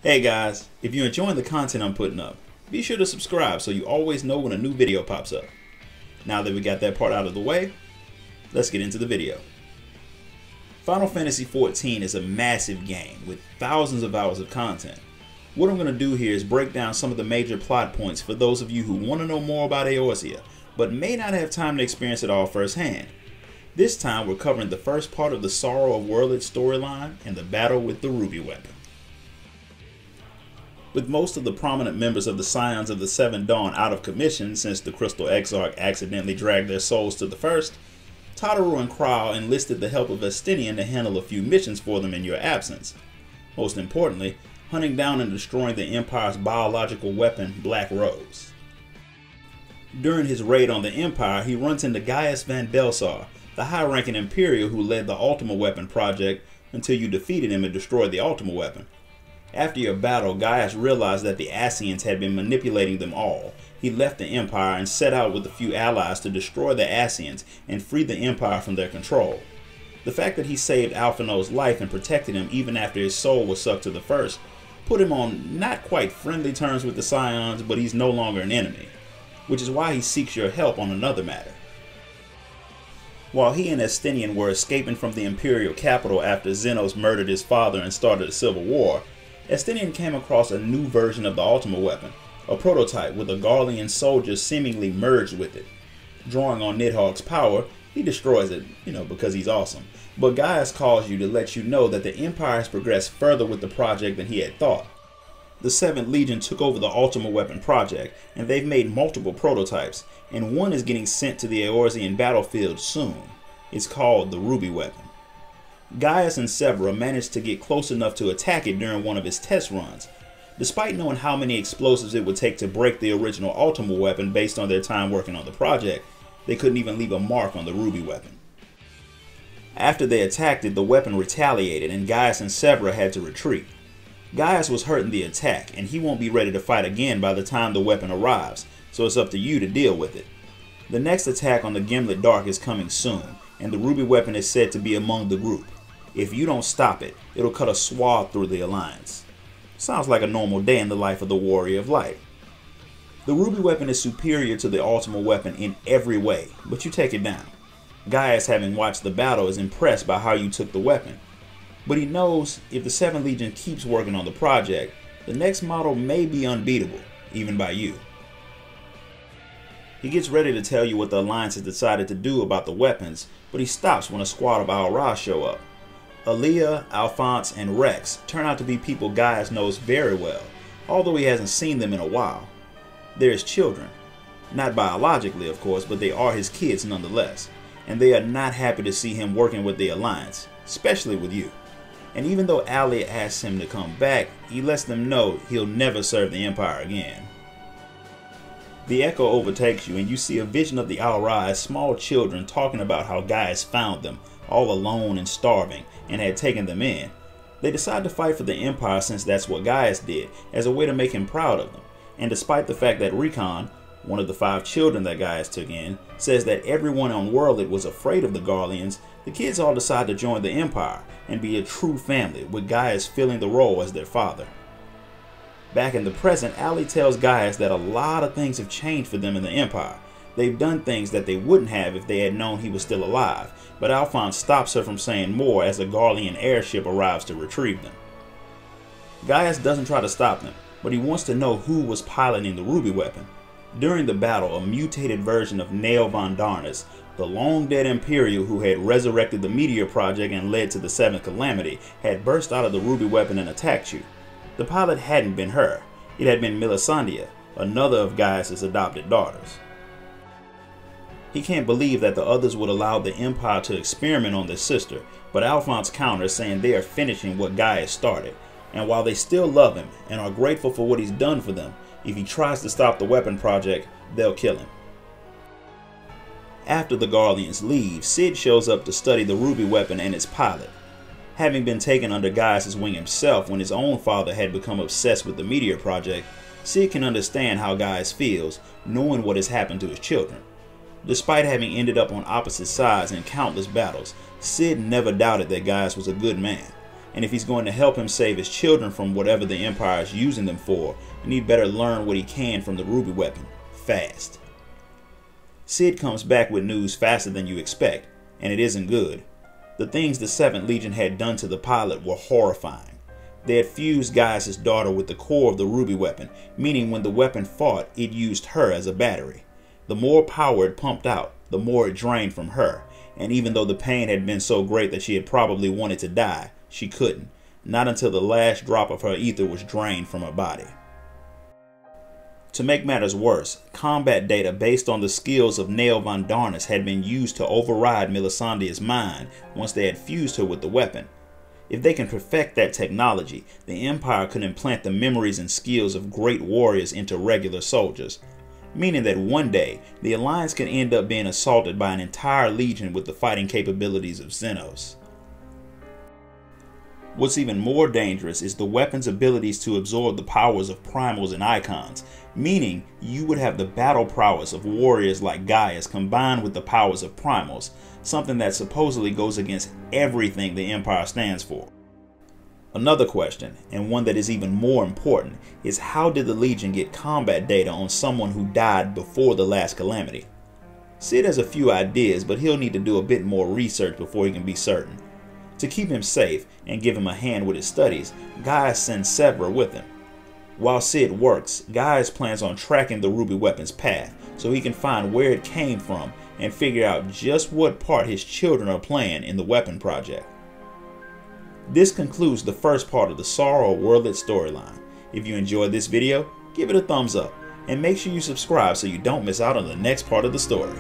Hey guys, if you're enjoying the content I'm putting up, be sure to subscribe so you always know when a new video pops up. Now that we got that part out of the way, let's get into the video. Final Fantasy XIV is a massive game with thousands of hours of content. What I'm going to do here is break down some of the major plot points for those of you who want to know more about Eorzea, but may not have time to experience it all firsthand. This time we're covering the first part of the Sorrow of Werlyt storyline and the battle with the Ruby weapon. With most of the prominent members of the Scions of the Seven Dawn out of commission since the Crystal Exarch accidentally dragged their souls to the First, Tataru and Krau enlisted the help of Estinian to handle a few missions for them in your absence. Most importantly, hunting down and destroying the Empire's biological weapon, Black Rose. During his raid on the Empire, he runs into Gaius Van Delsar, the high-ranking Imperial who led the Ultima Weapon project until you defeated him and destroyed the Ultima Weapon. After your battle, Gaius realized that the Ascians had been manipulating them all. He left the Empire and set out with a few allies to destroy the Ascians and free the Empire from their control. The fact that he saved Alphinaud's life and protected him even after his soul was sucked to the First put him on not quite friendly terms with the Scions, but he's no longer an enemy, which is why he seeks your help on another matter. While he and Estinian were escaping from the Imperial capital after Xenos murdered his father and started a civil war, Estinian came across a new version of the Ultima Weapon, a prototype with a Garlean soldier seemingly merged with it. Drawing on Nidhogg's power, he destroys it, because he's awesome. But Gaius calls you to let you know that the Empire has progressed further with the project than he had thought. The 7th Legion took over the Ultima Weapon project, and they've made multiple prototypes, and one is getting sent to the Eorzean battlefield soon. It's called the Ruby Weapon. Gaius and Severa managed to get close enough to attack it during one of his test runs. Despite knowing how many explosives it would take to break the original Ultima Weapon based on their time working on the project, they couldn't even leave a mark on the Ruby Weapon. After they attacked it, the weapon retaliated and Gaius and Severa had to retreat. Gaius was hurt in the attack and he won't be ready to fight again by the time the weapon arrives, so it's up to you to deal with it. The next attack on the Gimlet Dark is coming soon, and the Ruby Weapon is said to be among the group. If you don't stop it, it'll cut a swath through the Alliance. Sounds like a normal day in the life of the Warrior of Light. The Ruby Weapon is superior to the Ultima Weapon in every way, but you take it down. Gaius, having watched the battle, is impressed by how you took the weapon. But he knows if the 7th Legion keeps working on the project, the next model may be unbeatable, even by you. He gets ready to tell you what the Alliance has decided to do about the weapons, but he stops when a squad of Al-Ra show up. Aaliyah, Alphonse, and Rex turn out to be people Gaius knows very well, although he hasn't seen them in a while. They're his children. Not biologically, of course, but they are his kids nonetheless, and they are not happy to see him working with the Alliance, especially with you. And even though Ali asks him to come back, he lets them know he'll never serve the Empire again. The echo overtakes you and you see a vision of the Al-Ra as small children talking about how Gaius found them, all alone and starving, and had taken them in. They decide to fight for the Empire since that's what Gaius did, as a way to make him proud of them. And despite the fact that Recon, one of the 5 children that Gaius took in, says that everyone on Werlyt was afraid of the Garleans, the kids all decide to join the Empire and be a true family, with Gaius filling the role as their father. Back in the present, Ali tells Gaius that a lot of things have changed for them in the Empire. They've done things that they wouldn't have if they had known he was still alive, but Alphonse stops her from saying more as a Garlean airship arrives to retrieve them. Gaius doesn't try to stop them, but he wants to know who was piloting the Ruby Weapon. During the battle, a mutated version of Nael von Darnus, the long-dead Imperial who had resurrected the Meteor Project and led to the 7th Calamity, had burst out of the Ruby Weapon and attacked you. The pilot hadn't been her. It had been Melisandre, another of Gaius' adopted daughters. He can't believe that the others would allow the Empire to experiment on their sister, but Alphonse counters saying they are finishing what Gaius started, and while they still love him and are grateful for what he's done for them, if he tries to stop the weapon project, they'll kill him. After the Garleans leave, Cid shows up to study the Ruby Weapon and its pilot. Having been taken under Gaius' wing himself when his own father had become obsessed with the Meteor Project, Cid can understand how Gaius feels, knowing what has happened to his children. Despite having ended up on opposite sides in countless battles, Cid never doubted that Gaius was a good man, and if he's going to help him save his children from whatever the Empire is using them for, then he'd better learn what he can from the ruby weapon, fast. Cid comes back with news faster than you expect, and it isn't good. The things the 7th Legion had done to the pilot were horrifying. They had fused Gaius' daughter with the core of the ruby weapon, meaning when the weapon fought, it used her as a battery. The more power it pumped out, the more it drained from her, and even though the pain had been so great that she had probably wanted to die, she couldn't, not until the last drop of her ether was drained from her body. To make matters worse, combat data based on the skills of Nell von Darnus had been used to override Melisandre's mind once they had fused her with the weapon. If they can perfect that technology, the Empire could implant the memories and skills of great warriors into regular soldiers, meaning that one day, the Alliance can end up being assaulted by an entire legion with the fighting capabilities of Xenos. What's even more dangerous is the weapon's abilities to absorb the powers of primals and icons, meaning you would have the battle prowess of warriors like Gaius combined with the powers of primals, something that supposedly goes against everything the Empire stands for. Another question, and one that is even more important, is how did the Legion get combat data on someone who died before the last calamity? Cid has a few ideas, but he'll need to do a bit more research before he can be certain. To keep him safe and give him a hand with his studies, Gaius sends Severa with him. While Cid works, Gaius plans on tracking the ruby weapon's path so he can find where it came from and figure out just what part his children are playing in the weapon project. This concludes the first part of the Sorrow of Werlyt storyline. If you enjoyed this video, give it a thumbs up and make sure you subscribe so you don't miss out on the next part of the story.